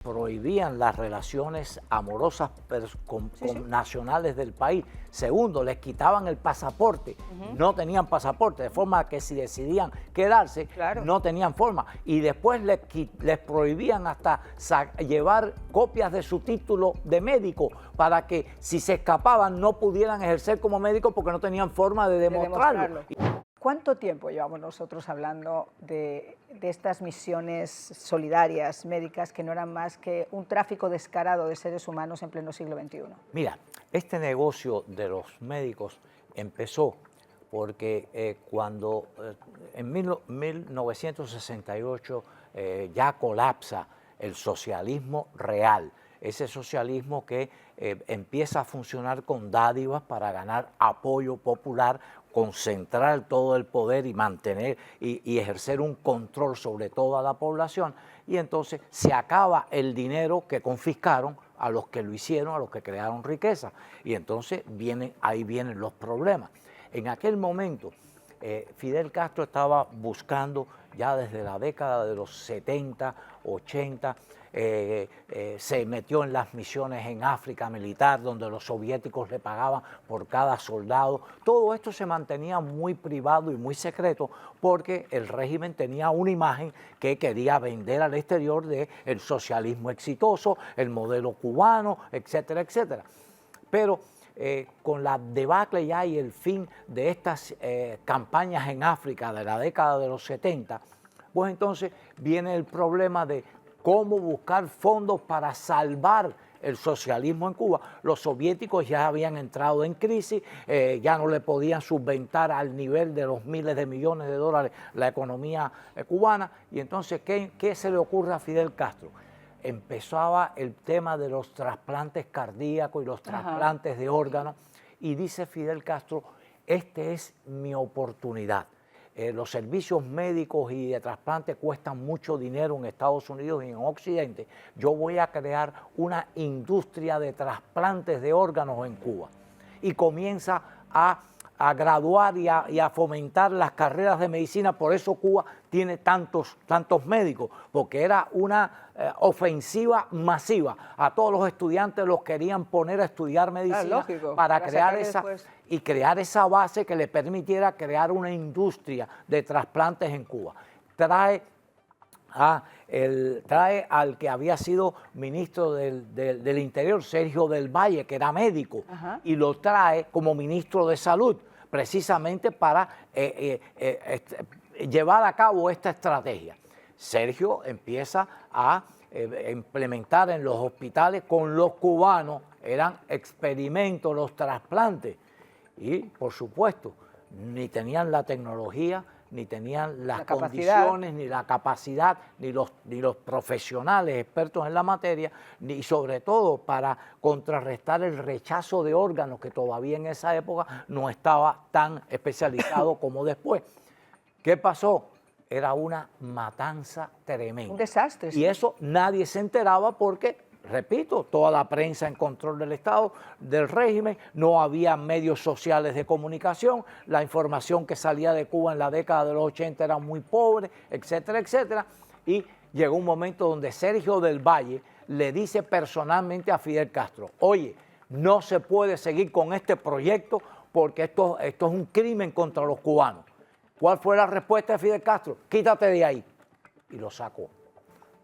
prohibían las relaciones amorosas con nacionales del país. Segundo, les quitaban el pasaporte, no tenían pasaporte, de forma que si decidían quedarse, no tenían forma. Y después les prohibían hasta llevar copias de su título de médico para que si se escapaban no pudieran ejercer como médico porque no tenían forma de demostrarlo. ¿Cuánto tiempo llevamos nosotros hablando de estas misiones solidarias, médicas, que no eran más que un tráfico descarado de seres humanos en pleno siglo XXI? Mira, este negocio de los médicos empezó porque cuando en 1968 ya colapsa el socialismo real, ese socialismo que empieza a funcionar con dádivas para ganar apoyo popular, concentrar todo el poder y mantener y ejercer un control sobre toda la población, y entonces se acaba el dinero que confiscaron a los que lo hicieron, a los que crearon riqueza, y entonces ahí vienen los problemas. En aquel momento Fidel Castro estaba buscando ya desde la década de los 70, 80, se metió en las misiones en África militar, donde los soviéticos le pagaban por cada soldado. Todo esto se mantenía muy privado y muy secreto porque el régimen tenía una imagen que quería vender al exterior de el socialismo exitoso, el modelo cubano, etcétera, etcétera. Pero con la debacle ya y el fin de estas campañas en África de la década de los 70, pues entonces viene el problema de cómo buscar fondos para salvar el socialismo en Cuba. Los soviéticos ya habían entrado en crisis, ya no le podían subventar al nivel de los miles de millones de dólares la economía cubana, y entonces, ¿qué se le ocurre a Fidel Castro? Empezaba el tema de los trasplantes cardíacos y los trasplantes de órganos, y dice Fidel Castro, esta es mi oportunidad. Los servicios médicos y de trasplante cuestan mucho dinero en Estados Unidos y en Occidente. Yo voy a crear una industria de trasplantes de órganos en Cuba. Y comienza a graduar y a fomentar las carreras de medicina. Por eso Cuba tiene tantos médicos, porque era una ofensiva masiva. A todos los estudiantes los querían poner a estudiar medicina para crear crear esa base que le permitiera crear una industria de trasplantes en Cuba. Trae al que había sido ministro del Interior, Sergio del Valle, que era médico, y lo trae como ministro de Salud, precisamente para llevar a cabo esta estrategia. Sergio empieza a implementar en los hospitales con los cubanos, eran experimentos los trasplantes, y por supuesto ni tenían la tecnología, ni tenían las condiciones, ni la capacidad, ni los profesionales expertos en la materia, ni sobre todo para contrarrestar el rechazo de órganos que todavía en esa época no estaba tan especializado como después. ¿Qué pasó? Era una matanza tremenda. Un desastre. Y eso nadie se enteraba porque, repito, toda la prensa en control del Estado, del régimen, no había medios sociales de comunicación, la información que salía de Cuba en la década de los 80 era muy pobre, etcétera, etcétera. Y llegó un momento donde Sergio del Valle le dice personalmente a Fidel Castro, oye, no se puede seguir con este proyecto porque esto es un crimen contra los cubanos. ¿Cuál fue la respuesta de Fidel Castro? Quítate de ahí. Y lo sacó.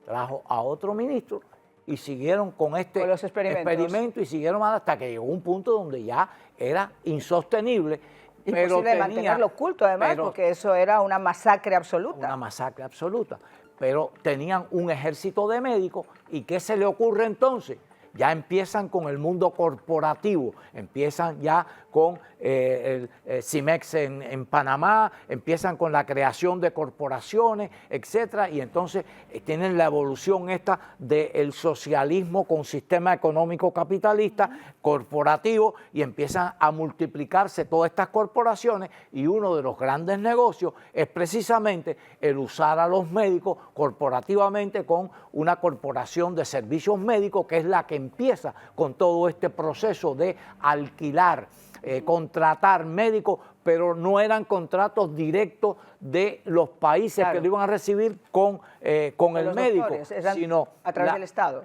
Trajo a otro ministro y siguieron con este experimento y siguieron hasta que llegó un punto donde ya era insostenible. Imposible mantenerlo oculto, además, porque eso era una masacre absoluta. Una masacre absoluta. Pero tenían un ejército de médicos, ¿y qué se le ocurre entonces? Ya empiezan con el mundo corporativo, empiezan ya con el Cimex en Panamá, empiezan con la creación de corporaciones, etcétera, y entonces tienen la evolución esta del socialismo con sistema económico capitalista, corporativo, y empiezan a multiplicarse todas estas corporaciones, y uno de los grandes negocios es precisamente el usar a los médicos corporativamente con una corporación de servicios médicos que es la que empieza con todo este proceso de alquilar, contratar médicos, pero no eran contratos directos de los países que lo iban a recibir con el médico, sino a través del Estado.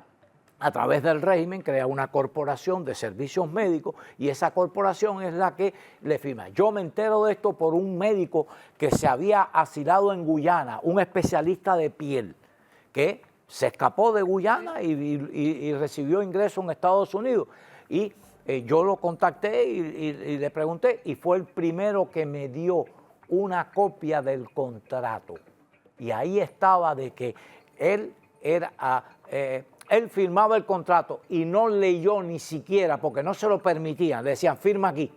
A través del régimen crea una corporación de servicios médicos y esa corporación es la que le firma. Yo me entero de esto por un médico que se había asilado en Guyana, un especialista de piel, que se escapó de Guyana y recibió ingreso en Estados Unidos. Y yo lo contacté y le pregunté y fue el primero que me dio una copia del contrato. Y ahí estaba de que él era... él firmaba el contrato y no leyó ni siquiera, porque no se lo permitían, le decían, firma aquí.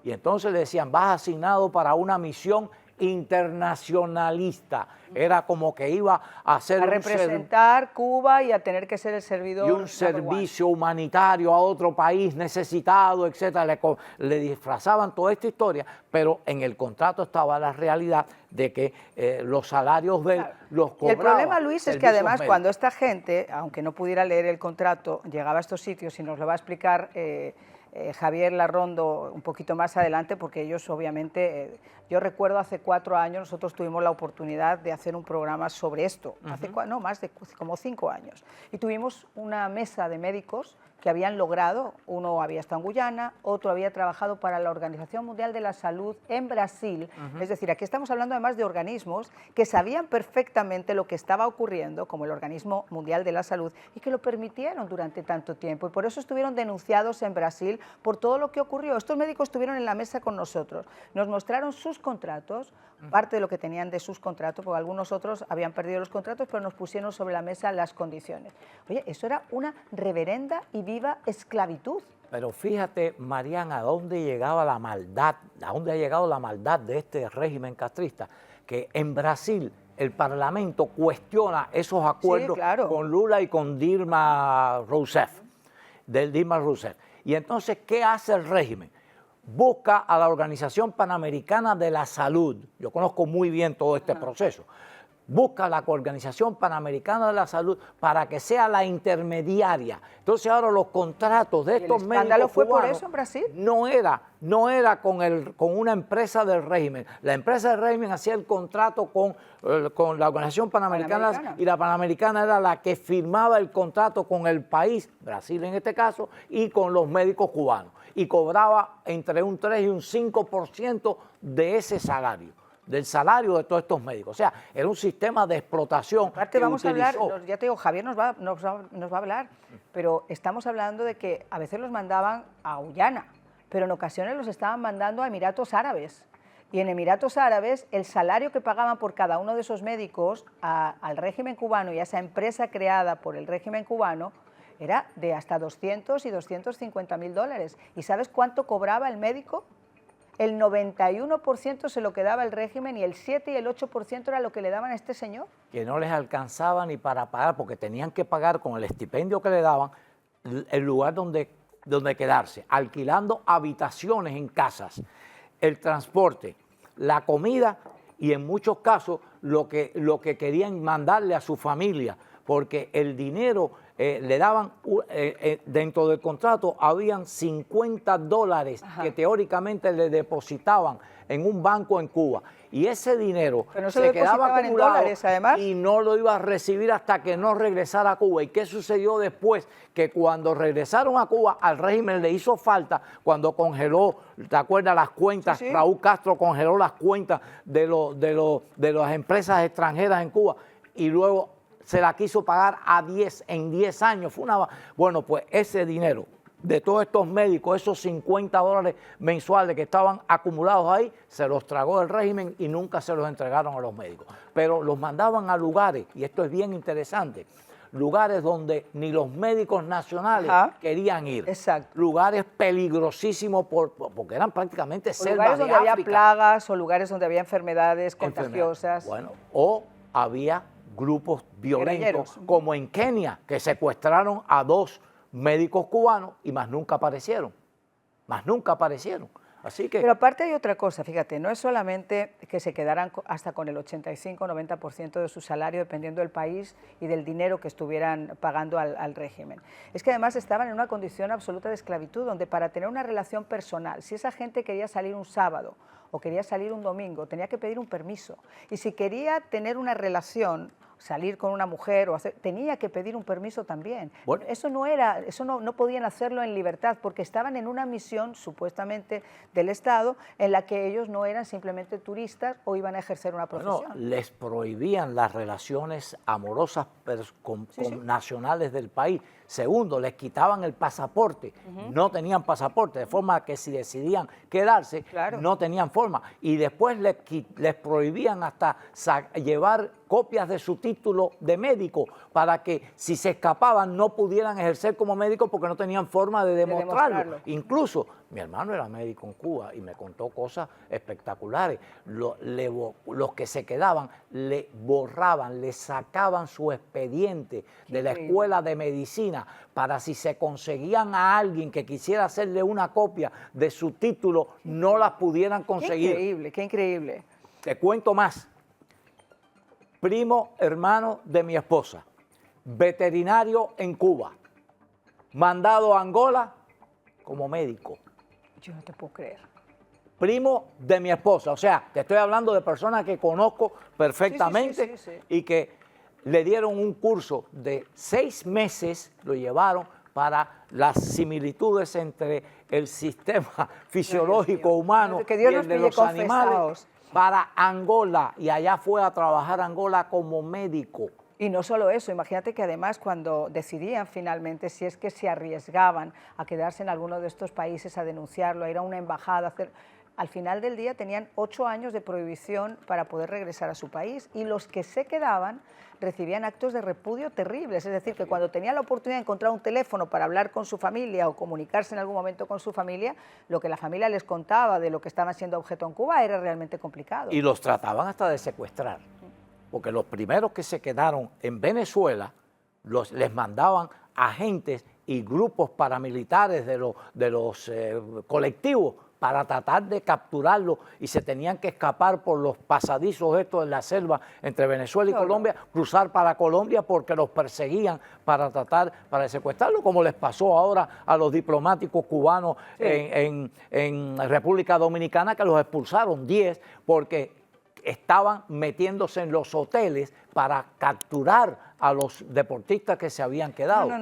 Y entonces le decían, vas asignado para una misión internacionalista. Era como que iba a hacer... A representar Cuba y a tener que ser el servidor... Y un servicio humanitario a otro país necesitado, etcétera. Le disfrazaban toda esta historia, pero en el contrato estaba la realidad de que los salarios de él los cobraba. Y el problema, Luis, es que además cuando esta gente, aunque no pudiera leer el contrato, llegaba a estos sitios y nos lo va a explicar... Javier Larrondo un poquito más adelante, porque ellos obviamente, yo recuerdo hace 4 años nosotros tuvimos la oportunidad de hacer un programa sobre esto, no, más de como 5 años, y tuvimos una mesa de médicos que habían logrado, uno había estado en Guyana, otro había trabajado para la Organización Mundial de la Salud en Brasil, es decir, aquí estamos hablando además de organismos que sabían perfectamente lo que estaba ocurriendo, como el Organismo Mundial de la Salud, y que lo permitieron durante tanto tiempo, y por eso estuvieron denunciados en Brasil por todo lo que ocurrió. Estos médicos estuvieron en la mesa con nosotros, nos mostraron sus contratos, parte de lo que tenían de sus contratos, porque algunos otros habían perdido los contratos, pero nos pusieron sobre la mesa las condiciones. Oye, eso era una reverenda y viva esclavitud. Pero fíjate, Mariana, a dónde llegaba la maldad, a dónde ha llegado la maldad de este régimen castrista, que en Brasil el Parlamento cuestiona esos acuerdos con Lula y con Dilma Rousseff, Y entonces, ¿qué hace el régimen? Busca a la Organización Panamericana de la Salud, yo conozco muy bien todo este proceso, busca a la Organización Panamericana de la Salud para que sea la intermediaria. Entonces ahora los contratos de estos médicos cubanos fue por eso en Brasil? No era con una empresa del régimen. La empresa del régimen hacía el contrato con la Organización Panamericana y la Panamericana era la que firmaba el contrato con el país, Brasil en este caso, y con los médicos cubanos. Y cobraba entre un 3 y un 5% de ese salario, del salario de todos estos médicos. O sea, era un sistema de explotación. Aparte vamos a hablar, ya te digo, Javier nos va a hablar, pero estamos hablando de que a veces los mandaban a Guyana, pero en ocasiones los estaban mandando a Emiratos Árabes. Y en Emiratos Árabes el salario que pagaban por cada uno de esos médicos al régimen cubano y a esa empresa creada por el régimen cubano era de hasta 200 y 250 mil dólares. ¿Y sabes cuánto cobraba el médico? El 91% se lo quedaba el régimen y el 7 y el 8% era lo que le daban a este señor. Que no les alcanzaba ni para pagar, porque tenían que pagar con el estipendio que le daban el lugar donde quedarse, alquilando habitaciones en casas, el transporte, la comida y en muchos casos lo que querían mandarle a su familia, porque el dinero le daban, dentro del contrato habían $50 que teóricamente le depositaban en un banco en Cuba. Y ese dinero se quedaba acumulado en dólares, además, y no lo iba a recibir hasta que no regresara a Cuba. ¿Y qué sucedió después? Que cuando regresaron a Cuba, al régimen le hizo falta, cuando congeló, ¿te acuerdas las cuentas? Sí, sí. Raúl Castro congeló las cuentas de las empresas extranjeras en Cuba y luego se la quiso pagar en 10 años. Bueno, pues ese dinero de todos estos médicos, esos $50 mensuales que estaban acumulados ahí, se los tragó el régimen y nunca se los entregaron a los médicos. Pero los mandaban a lugares, y esto es bien interesante, lugares donde ni los médicos nacionales querían ir. Exacto. Lugares peligrosísimos porque eran prácticamente selvas lugares donde había plagas o lugares donde había enfermedades contagiosas. Bueno, o había grupos violentos, como en Kenia, que secuestraron a 2 médicos cubanos y más nunca aparecieron. Así que... Pero aparte hay otra cosa, fíjate, no es solamente que se quedaran hasta con el 85-90% de su salario, dependiendo del país y del dinero que estuvieran pagando al régimen. Es que además estaban en una condición absoluta de esclavitud, donde para tener una relación personal, si esa gente quería salir un sábado o quería salir un domingo, tenía que pedir un permiso. Y si quería tener una relación, salir con una mujer, tenía que pedir un permiso también. Bueno, eso no podían hacerlo en libertad, porque estaban en una misión supuestamente del Estado en la que ellos no eran simplemente turistas o iban a ejercer una profesión. Bueno, les prohibían las relaciones amorosas con nacionales del país. Segundo, les quitaban el pasaporte, no tenían pasaporte, de forma que si decidían quedarse, no tenían forma. Y después les prohibían hasta llevar copias de su título de médico para que si se escapaban no pudieran ejercer como médico porque no tenían forma de demostrarlo. Incluso mi hermano era médico en Cuba y me contó cosas espectaculares. Los que se quedaban le borraban, le sacaban su expediente de la escuela de medicina para si se conseguían a alguien que quisiera hacerle una copia de su título, no las pudieran conseguir. Qué increíble, qué increíble. Te cuento más. Primo hermano de mi esposa, veterinario en Cuba, mandado a Angola como médico. Yo no te puedo creer. Primo de mi esposa, o sea, te estoy hablando de personas que conozco perfectamente y que le dieron un curso de 6 meses, lo llevaron para las similitudes entre el sistema fisiológico humano y el de los animales para Angola, y allá fue a trabajar a Angola como médico. Y no solo eso, imagínate que además cuando decidían finalmente si es que se arriesgaban a quedarse en alguno de estos países a denunciarlo, a ir a una embajada, al final del día tenían 8 años de prohibición para poder regresar a su país, y los que se quedaban recibían actos de repudio terribles, es decir, que cuando tenían la oportunidad de encontrar un teléfono para hablar con su familia o comunicarse en algún momento con su familia, lo que la familia les contaba de lo que estaban siendo objeto en Cuba era realmente complicado. Y los trataban hasta de secuestrar, porque los primeros que se quedaron en Venezuela les mandaban agentes y grupos paramilitares de los colectivos para tratar de capturarlo, y se tenían que escapar por los pasadizos estos de la selva entre Venezuela y Colombia, cruzar para Colombia porque los perseguían para tratar de secuestrarlo, como les pasó ahora a los diplomáticos cubanos en República Dominicana, que los expulsaron 10 porque estaban metiéndose en los hoteles para capturar a los deportistas que se habían quedado.